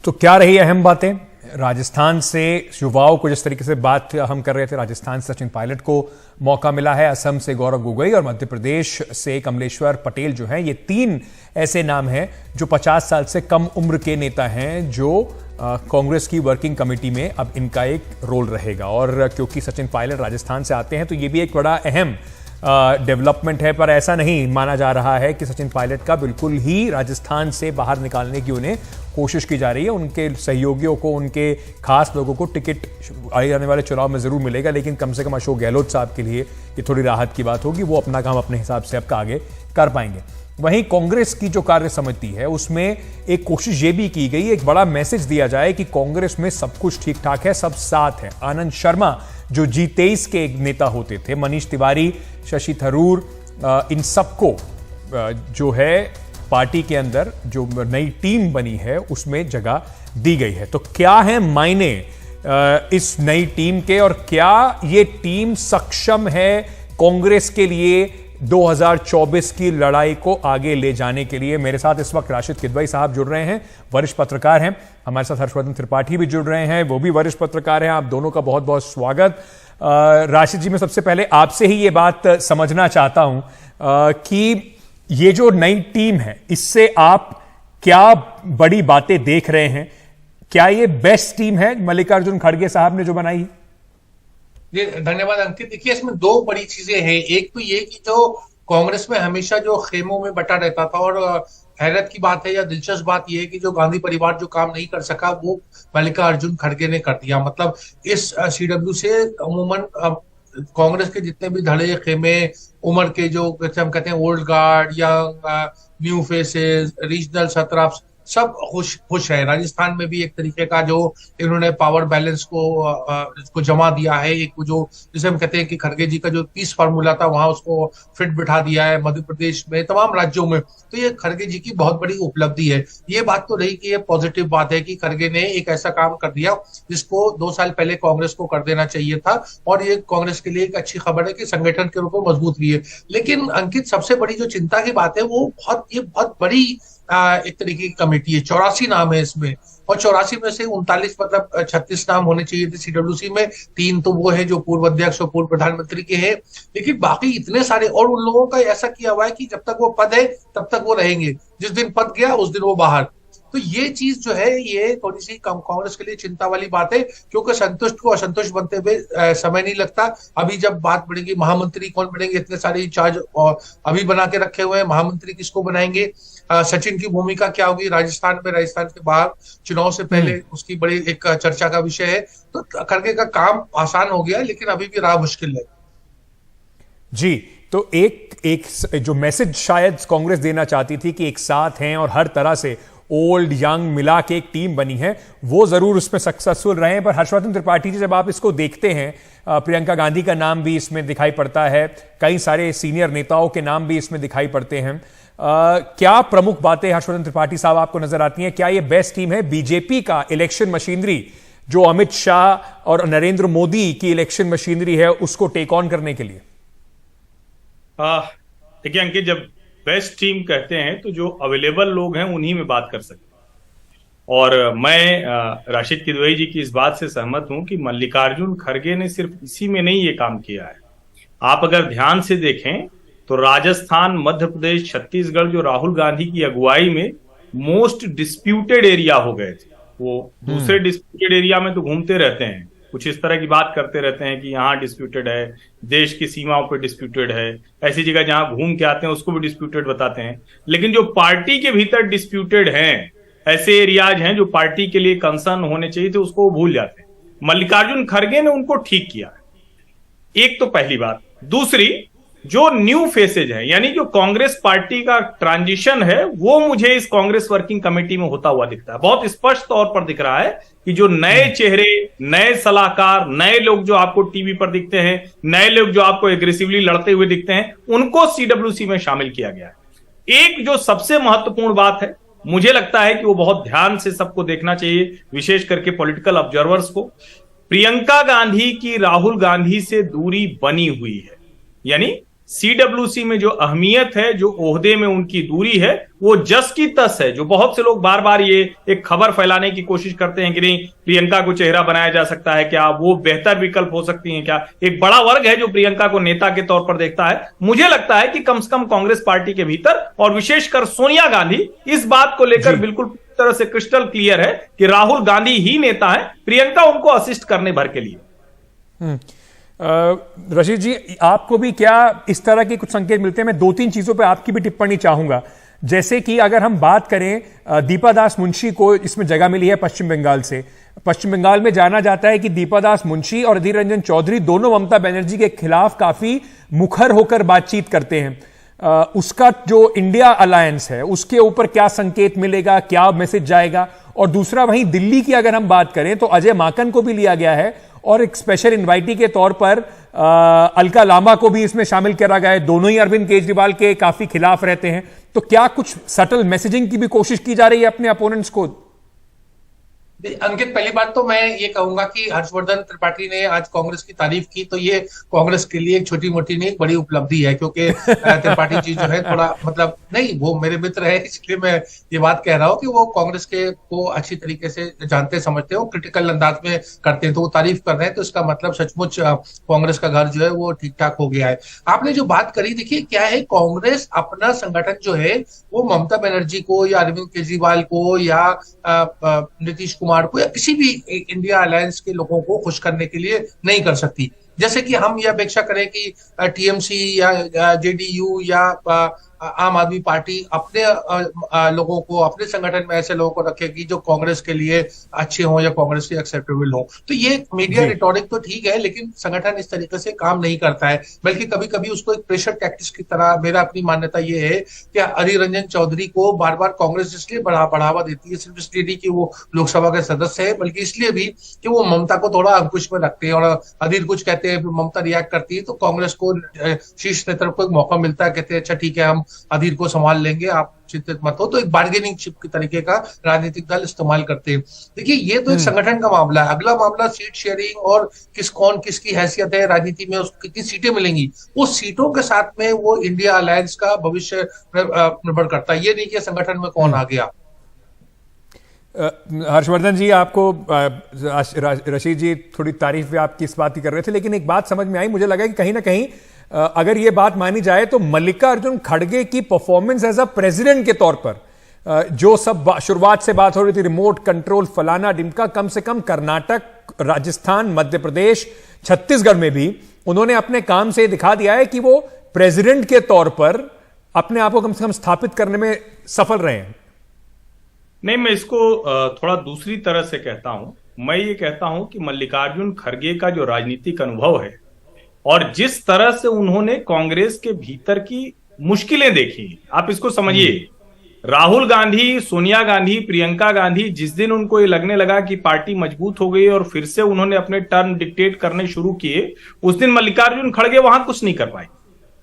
तो क्या रही अहम बातें राजस्थान से युवाओं को, जिस तरीके से बात हम कर रहे थे, राजस्थान से सचिन पायलट को मौका मिला है, असम से गौरव गोगोई और मध्य प्रदेश से कमलेश्वर पटेल जो हैं, ये तीन ऐसे नाम हैं जो 50 साल से कम उम्र के नेता हैं जो कांग्रेस की वर्किंग कमेटी में अब इनका एक रोल रहेगा। और क्योंकि सचिन पायलट राजस्थान से आते हैं तो ये भी एक बड़ा अहम डेवलपमेंट है, पर ऐसा नहीं माना जा रहा है कि सचिन पायलट का बिल्कुल ही राजस्थान से बाहर निकालने की उन्हें कोशिश की जा रही है। उनके सहयोगियों को, उनके खास लोगों को टिकट आने वाले चुनाव में जरूर मिलेगा, लेकिन कम से कम अशोक गहलोत साहब के लिए ये थोड़ी राहत की बात होगी, वो अपना काम अपने हिसाब से अब आगे कर पाएंगे। वहीं कांग्रेस की जो कार्य समिति है उसमें एक कोशिश ये भी की गई, एक बड़ा मैसेज दिया जाए कि कांग्रेस में सब कुछ ठीक ठाक है, सब साथ है। आनंद शर्मा जो G23 के नेता होते थे, मनीष तिवारी, शशि थरूर, इन सबको जो है पार्टी के अंदर जो नई टीम बनी है उसमें जगह दी गई है। तो क्या है मायने इस नई टीम के, और क्या ये टीम सक्षम है कांग्रेस के लिए 2024 की लड़ाई को आगे ले जाने के लिए? मेरे साथ इस वक्त राशिद किदवई साहब जुड़ रहे हैं, वरिष्ठ पत्रकार हैं। हमारे साथ हर्षवर्धन त्रिपाठी भी जुड़ रहे हैं, वो भी वरिष्ठ पत्रकार हैं। आप दोनों का बहुत बहुत स्वागत। राशिद जी, मैं सबसे पहले आपसे ही ये बात समझना चाहता हूं कि ये जो नई टीम है इससे आप क्या बड़ी बातें देख रहे हैं? क्या ये बेस्ट टीम है मल्लिकार्जुन खड़गे साहब ने जो बनाई है? धन्यवाद अंकित। देखिए, इसमें दो बड़ी चीजें हैं। एक तो ये कि जो कांग्रेस में हमेशा जो खेमों में बटा रहता था, और हैरत की बात है या दिलचस्प बात यह है कि जो गांधी परिवार जो काम नहीं कर सका वो मल्लिकार्जुन खड़गे ने कर दिया। मतलब इस सीडब्ल्यू से अमूमन कांग्रेस के जितने भी धड़े खेमे, उम्र के जो हम कहते हैं ओल्ड गार्ड या न्यू फेसेस, रीजनल सत्रप्स, सब खुश है। राजस्थान में भी एक तरीके का जो इन्होंने पावर बैलेंस को जमा दिया है, एक जो जिसे हम कहते हैं कि खड़गे जी का जो पीस फार्मूला था वहां उसको फिट बिठा दिया है मध्य प्रदेश में, तमाम राज्यों में। तो ये खड़गे जी की बहुत बड़ी उपलब्धि है। ये बात तो रही कि ये पॉजिटिव बात है कि खड़गे ने एक ऐसा काम कर दिया जिसको 2 साल पहले कांग्रेस को कर देना चाहिए था, और ये कांग्रेस के लिए एक अच्छी खबर है कि संगठन के रूप में मजबूत भी है। लेकिन अंकित, सबसे बड़ी जो चिंता की बात है वो बहुत बड़ी एक तरीके की कमेटी है। 84 नाम है इसमें, और 84 में से 39 मतलब 36 नाम होने चाहिए थे सीडब्ल्यूसी में। 3 तो वो है जो पूर्व अध्यक्ष और पूर्व प्रधानमंत्री के हैं, लेकिन बाकी इतने सारे, और उन लोगों का ऐसा किया हुआ है कि जब तक वो पद है तब तक वो रहेंगे, जिस दिन पद गया उस दिन वो बाहर। तो ये चीज जो है ये थोड़ी सी कांग्रेस के लिए चिंता वाली बात है, क्योंकि संतुष्ट को असंतुष्ट बनते हुए समय नहीं लगता। अभी जब बात बढ़ेगी महामंत्री कौन बनेंगे, इतने सारे इंचार्ज अभी बना के रखे हुए हैं, महामंत्री किसको बनाएंगे, सचिन की भूमिका क्या होगी राजस्थान में, राजस्थान के बाहर चुनाव से पहले उसकी बड़ी एक चर्चा का विषय है। तो खड़गे का काम आसान हो गया, लेकिन अभी भी राह मुश्किल है जी। तो एक जो मैसेज शायद कांग्रेस देना चाहती थी कि एक साथ हैं और हर तरह से ओल्ड यंग मिला के एक टीम बनी है, वो जरूर उसमें सक्सेसफुल रहे हैं। पर हर्षवर्धन त्रिपाठी जी, जब आप इसको देखते हैं, प्रियंका गांधी का नाम भी इसमें दिखाई पड़ता है, कई सारे सीनियर नेताओं के नाम भी इसमें दिखाई पड़ते हैं। क्या प्रमुख बातें हर्षवर्धन त्रिपाठी साहब आपको नजर आती हैं? क्या ये बेस्ट टीम है बीजेपी का इलेक्शन मशीनरी, जो अमित शाह और नरेंद्र मोदी की इलेक्शन मशीनरी है, उसको टेक ऑन करने के लिए? देखिए अंकित, जब बेस्ट टीम कहते हैं तो जो अवेलेबल लोग हैं उन्हीं में बात कर सकते हैं। और मैं राशिद किदवई जी की इस बात से सहमत हूं कि मल्लिकार्जुन खड़गे ने सिर्फ इसी में नहीं ये काम किया है। आप अगर ध्यान से देखें तो राजस्थान, मध्य प्रदेश, छत्तीसगढ़ जो राहुल गांधी की अगुवाई में मोस्ट डिस्प्यूटेड एरिया हो गए थे, वो दूसरे डिस्प्यूटेड एरिया में तो घूमते रहते हैं, कुछ इस तरह की बात करते रहते हैं कि यहाँ डिस्प्यूटेड है, देश की सीमाओं पे डिस्प्यूटेड है, ऐसी जगह जहां घूम के आते हैं उसको भी डिस्प्यूटेड बताते हैं। लेकिन जो पार्टी के भीतर डिस्प्यूटेड हैं, ऐसे एरियाज हैं जो पार्टी के लिए कंसर्न होने चाहिए थे, उसको वो भूल जाते हैं। मल्लिकार्जुन खड़गे ने उनको ठीक किया है, एक तो पहली बात। दूसरी, जो न्यू फेसेज है, यानी जो कांग्रेस पार्टी का ट्रांजिशन है, वो मुझे इस कांग्रेस वर्किंग कमेटी में होता हुआ दिखता है। बहुत स्पष्ट तौर पर दिख रहा है कि जो नए चेहरे, नए सलाहकार, नए लोग जो आपको टीवी पर दिखते हैं, नए लोग जो आपको एग्रेसिवली लड़ते हुए दिखते हैं, उनको सीडब्ल्यूसी में शामिल किया गया है। एक जो सबसे महत्वपूर्ण बात है, मुझे लगता है कि वो बहुत ध्यान से सबको देखना चाहिए, विशेष करके पॉलिटिकल ऑब्जर्वर्स को। प्रियंका गांधी की राहुल गांधी से दूरी बनी हुई है, यानी सीडब्ल्यूसी में जो अहमियत है, जो ओहदे में उनकी दूरी है, वो जस की तस है। जो बहुत से लोग बार बार ये एक खबर फैलाने की कोशिश करते हैं कि नहीं प्रियंका को चेहरा बनाया जा सकता है क्या, वो बेहतर विकल्प हो सकती हैं क्या। एक बड़ा वर्ग है जो प्रियंका को नेता के तौर पर देखता है। मुझे लगता है कि कम से कम कांग्रेस पार्टी के भीतर और विशेषकर सोनिया गांधी इस बात को लेकर बिल्कुल तरह से क्रिस्टल क्लियर है कि राहुल गांधी ही नेता है, प्रियंका उनको असिस्ट करने भर के लिए। रशीद जी, आपको भी क्या इस तरह के कुछ संकेत मिलते हैं? मैं दो तीन चीजों पे आपकी भी टिप्पणी चाहूंगा। जैसे कि अगर हम बात करें दीपा दास मुंशी को इसमें जगह मिली है पश्चिम बंगाल से। पश्चिम बंगाल में जाना जाता है कि दीपा दास मुंशी और अधीर रंजन चौधरी दोनों ममता बनर्जी के खिलाफ काफी मुखर होकर बातचीत करते हैं। उसका जो इंडिया अलायंस है उसके ऊपर क्या संकेत मिलेगा, क्या मैसेज जाएगा? और दूसरा वहीं दिल्ली की अगर हम बात करें तो अजय माकन को भी लिया गया है और एक स्पेशल इनवाइटी के तौर पर अलका लांबा को भी इसमें शामिल करा गया है। दोनों ही अरविंद केजरीवाल के काफी खिलाफ रहते हैं। तो क्या कुछ सटल मैसेजिंग की भी कोशिश की जा रही है अपने अपोनेंट्स को? अंकित, पहली बात तो मैं ये कहूंगा कि हर्षवर्धन त्रिपाठी ने आज कांग्रेस की तारीफ की, तो ये कांग्रेस के लिए एक छोटी मोटी नहीं, एक बड़ी उपलब्धि है। क्योंकि त्रिपाठी जी जो है थोड़ा मतलब नहीं, वो मेरे मित्र है, इसलिए मैं ये बात कह रहा हूँ कि वो कांग्रेस के को अच्छी तरीके से जानते समझते हो, क्रिटिकल अंदाज में करते हैं, तो वो तारीफ कर रहे हैं, तो इसका मतलब सचमुच कांग्रेस का घर जो है वो ठीक ठाक हो गया है। आपने जो बात करी, देखिए क्या है, कांग्रेस अपना संगठन जो है वो ममता बनर्जी को या अरविंद केजरीवाल को या नीतीश कुमार को या किसी भी इंडिया अलायंस के लोगों को खुश करने के लिए नहीं कर सकती। जैसे कि हम यह अपेक्षा करें कि टीएमसी या जेडीयू या आम आदमी पार्टी अपने लोगों को, अपने संगठन में ऐसे लोगों को रखेगी जो कांग्रेस के लिए अच्छे हों या कांग्रेस के एक्सेप्टेबल हो। तो ये मीडिया रिटोरिक तो ठीक है, लेकिन संगठन इस तरीके से काम नहीं करता है, बल्कि कभी कभी उसको एक प्रेशर टैक्टिक्स की तरह, मेरा अपनी मान्यता ये है कि अधीर रंजन चौधरी को बार बार कांग्रेस इसलिए बढ़ावा देती है, सिर्फ इसलिए नहीं कि वो लोकसभा के सदस्य है, बल्कि इसलिए भी कि वो ममता को थोड़ा अंकुश में रखते हैं। और अधीर कुछ कहते हैं, ममता रिएक्ट करती है, तो कांग्रेस को शीर्ष नेतृत्व को एक मौका मिलता है, कहते हैं अच्छा ठीक है, हम अधीर को संभाल लेंगे, आप चिंतित मत हो। तो एक बार्गेनिंग चिप की तरीके का राजनीतिक दल इस्तेमाल करते हैं। देखिए ये तो एक संगठन का मामला है। अगला मामला सीट शेयरिंग और कौन किसकी हैसियत है राजनीति में, उसको कितनी सीटें मिलेंगी, उस सीटों के साथ में वो इंडिया अलायंस का भविष्य निर्भर करता है, ये नहीं कि संगठन में कौन आ गया। हर्षवर्धन जी, आपको रशीद जी थोड़ी तारीफ भी आपकी इस बात की कर रहे थे, लेकिन एक बात समझ में आई, मुझे लगा कि कहीं ना कहीं अगर ये बात मानी जाए तो मल्लिकार्जुन खड़गे की परफॉर्मेंस एज अ प्रेसिडेंट के तौर पर जो सब शुरुआत से बात हो रही थी, रिमोट कंट्रोल फलाना डिमका, कम से कम कर्नाटक, राजस्थान, मध्य प्रदेश, छत्तीसगढ़ में भी उन्होंने अपने काम से दिखा दिया है कि वो प्रेसिडेंट के तौर पर अपने आप को कम से कम स्थापित करने में सफल रहे हैं। नहीं, मैं इसको थोड़ा दूसरी तरह से कहता हूं। मैं ये कहता हूं कि मल्लिकार्जुन खड़गे का जो राजनीतिक अनुभव है और जिस तरह से उन्होंने कांग्रेस के भीतर की मुश्किलें देखी, आप इसको समझिए। राहुल गांधी, सोनिया गांधी, प्रियंका गांधी, जिस दिन उनको ये लगने लगा कि पार्टी मजबूत हो गई और फिर से उन्होंने अपने टर्म डिक्टेट करने शुरू किए, उस दिन मल्लिकार्जुन खड़गे वहां कुछ नहीं कर पाए।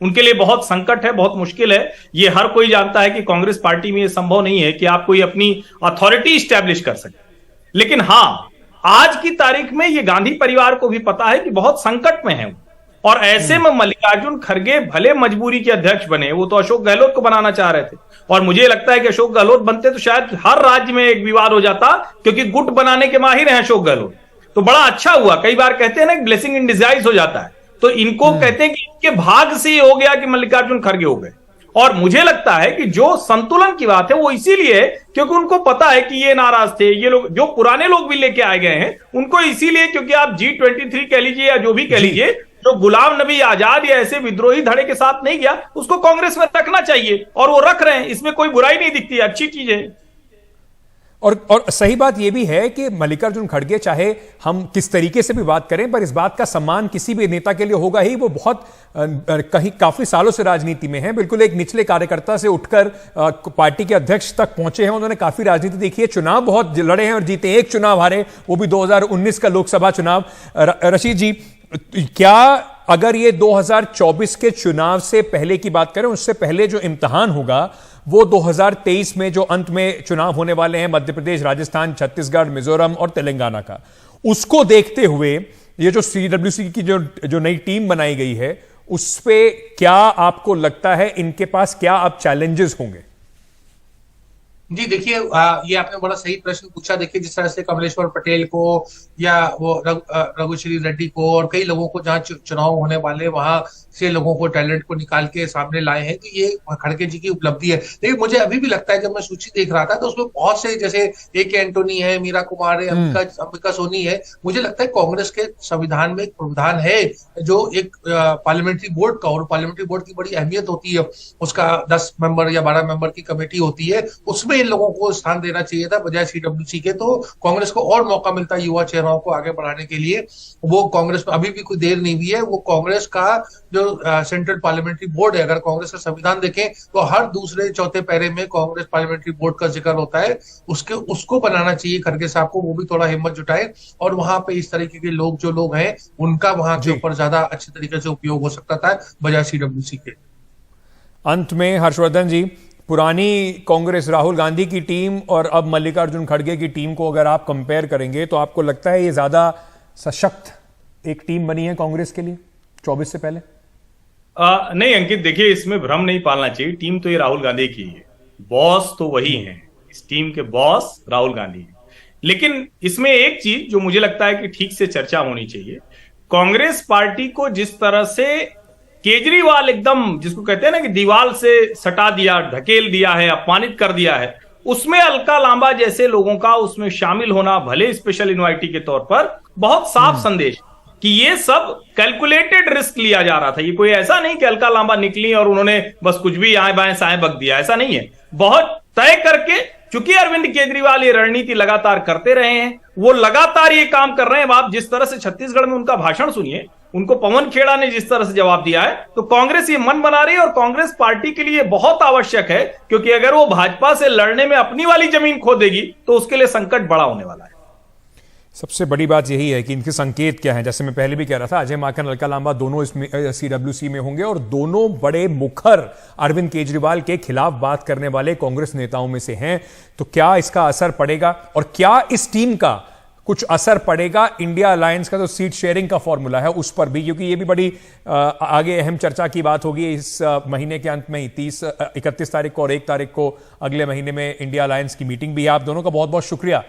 उनके लिए बहुत संकट है, बहुत मुश्किल है। ये हर कोई जानता है कि कांग्रेस पार्टी में यह संभव नहीं है कि आप कोई अपनी अथॉरिटी स्टैब्लिश कर सके। लेकिन हां, आज की तारीख में ये गांधी परिवार को भी पता है कि बहुत संकट में है, और ऐसे में मल्लिकार्जुन खड़गे भले मजबूरी के अध्यक्ष बने, वो तो अशोक गहलोत को बनाना चाह रहे थे, और मुझे लगता है कि अशोक गहलोत बनते तो शायद हर राज्य में एक विवाद हो जाता, क्योंकि गुट बनाने के माहिर हैं अशोक गहलोत। तो बड़ा अच्छा हुआ, कई बार कहते हैं ना ब्लेसिंग इन डिस्गाइज हो जाता है, तो इनको कहते हैं कि इनके भाग से हो गया कि मल्लिकार्जुन खड़गे हो गए। और मुझे लगता है कि जो संतुलन की बात है वो इसीलिए क्योंकि उनको पता है कि ये नाराज थे, ये लोग जो पुराने लोग भी लेके आए गए हैं उनको, इसीलिए क्योंकि आप G23 कह लीजिए या जो भी कह लीजिए, जो गुलाम नबी आजाद या ऐसे विद्रोही धड़े के साथ नहीं गया, उसको कांग्रेस में रखना चाहिए, और वो रख रहे हैं, इसमें कोई बुराई नहीं दिखती, अच्छी चीज है। और सही बात यह भी है कि मल्लिकार्जुन खड़गे, चाहे हम किस तरीके से भी बात करें, पर इस बात का सम्मान किसी भी नेता के लिए होगा ही। वो बहुत कहीं काफी सालों से राजनीति में हैं, बिल्कुल एक निचले कार्यकर्ता से उठकर पार्टी के अध्यक्ष तक पहुंचे हैं। उन्होंने काफी राजनीति देखी है, चुनाव बहुत लड़े हैं और जीते। एक चुनाव हारे, वो भी 2019 का लोकसभा चुनाव। रशीद जी, क्या अगर ये 2024 के चुनाव से पहले की बात करें, उससे पहले जो इम्तिहान होगा वो 2023 में जो अंत में चुनाव होने वाले हैं मध्य प्रदेश, राजस्थान, छत्तीसगढ़, मिजोरम और तेलंगाना का, उसको देखते हुए ये जो CWC की जो नई टीम बनाई गई है, उस पे क्या आपको लगता है इनके पास क्या अब चैलेंजेस होंगे? जी देखिए, ये आपने बड़ा सही प्रश्न पूछा। देखिए, जिस तरह से कमलेश्वर पटेल को या वो रघुश्री रेड्डी को और कई लोगों को, जहाँ चुनाव होने वाले वहां से लोगों को, टैलेंट को निकाल के सामने लाए हैं, तो ये खड़गे जी की उपलब्धि है। लेकिन मुझे अभी भी लगता है, जब मैं सूची देख रहा था तो उसमें बहुत से, जैसे AK एंटोनी है, मीरा कुमार है, अंबिका सोनी है, मुझे लगता है कांग्रेस के संविधान में एक प्रावधान है जो एक पार्लियामेंट्री बोर्ड का, और पार्लियामेंट्री बोर्ड की बड़ी अहमियत होती है, उसका 10 मेंबर या 12 मेंबर की कमेटी होती है, उसमें इन लोगों को स्थान देना चाहिए था बजाय CWC के। तो कांग्रेस को और मौका मिलता है युवा चेहराओं को आगे बढ़ाने के लिए। वो कांग्रेस में अभी भी कोई देर नहीं हुई है। वो कांग्रेस का जो सेंट्रल पार्लियामेंट्री बोर्ड है, अगर कांग्रेस का संविधान देखें तो हर दूसरे चौथे पैरे में कांग्रेस पार्लियामेंट्री बोर्ड का जिक्र होता है। उसको बनाना चाहिए खड़गे साहब को, वो भी थोड़ा हिम्मत जुटाए और वहां पे इस तरीके के लोग जो लोग हैं उनका वहां के ऊपर ज्यादा अच्छे तरीके से उपयोग हो सकता था बजाय CWC के। अंत में हर्षवर्धन जी, पुरानी कांग्रेस राहुल गांधी की टीम और अब मल्लिकार्जुन खड़गे की टीम को अगर आप कंपेयर करेंगे तो आपको लगता है ये ज्यादा सशक्त एक टीम बनी है कांग्रेस के लिए 24 से पहले? नहीं अंकित, देखिए इसमें भ्रम नहीं पालना चाहिए। टीम तो ये राहुल गांधी की है, बॉस तो वही है, इस टीम के बॉस राहुल गांधी है। लेकिन इसमें एक चीज जो मुझे लगता है कि ठीक से चर्चा होनी चाहिए, कांग्रेस पार्टी को जिस तरह से केजरीवाल एकदम, जिसको कहते हैं ना कि दीवार से सटा दिया, ढकेल दिया है, अपमानित कर दिया है, उसमें अलका लांबा जैसे लोगों का उसमें शामिल होना, भले स्पेशल इनवाइटी के तौर पर, बहुत साफ संदेश कि ये सब कैलकुलेटेड रिस्क लिया जा रहा था। ये कोई ऐसा नहीं कि अलका लांबा निकली और उन्होंने बस कुछ भी आए बाएं साएं बक दिया, ऐसा नहीं है। बहुत तय करके, चूंकि अरविंद केजरीवाल ये रणनीति लगातार करते रहे हैं, वो लगातार ये काम कर रहे हैं। अब आप जिस तरह से छत्तीसगढ़ में उनका भाषण सुनिए, उनको पवन खेड़ा ने जिस तरह से जवाब दिया है, तो कांग्रेस ये मन बना रही है और कांग्रेस पार्टी के लिए बहुत आवश्यक है, क्योंकि अगर वो भाजपा से लड़ने में अपनी वाली जमीन खो देगी तो उसके लिए संकट बड़ा होने वाला है। सबसे बड़ी बात यही है कि इनके संकेत क्या हैं। जैसे मैं पहले भी कह रहा था, अजय माकन, अलका लांबा दोनों इसमें CWC में होंगे और दोनों बड़े मुखर अरविंद केजरीवाल के खिलाफ बात करने वाले कांग्रेस नेताओं में से हैं। तो क्या इसका असर पड़ेगा और क्या इस टीम का कुछ असर पड़ेगा इंडिया अलायंस का जो सीट शेयरिंग का फॉर्मूला है उस पर भी? क्योंकि ये भी बड़ी आगे अहम चर्चा की बात होगी इस महीने के अंत में ही, 31 तारीख को और 1 तारीख को अगले महीने में इंडिया अलायंस की मीटिंग भी है। आप दोनों का बहुत बहुत शुक्रिया।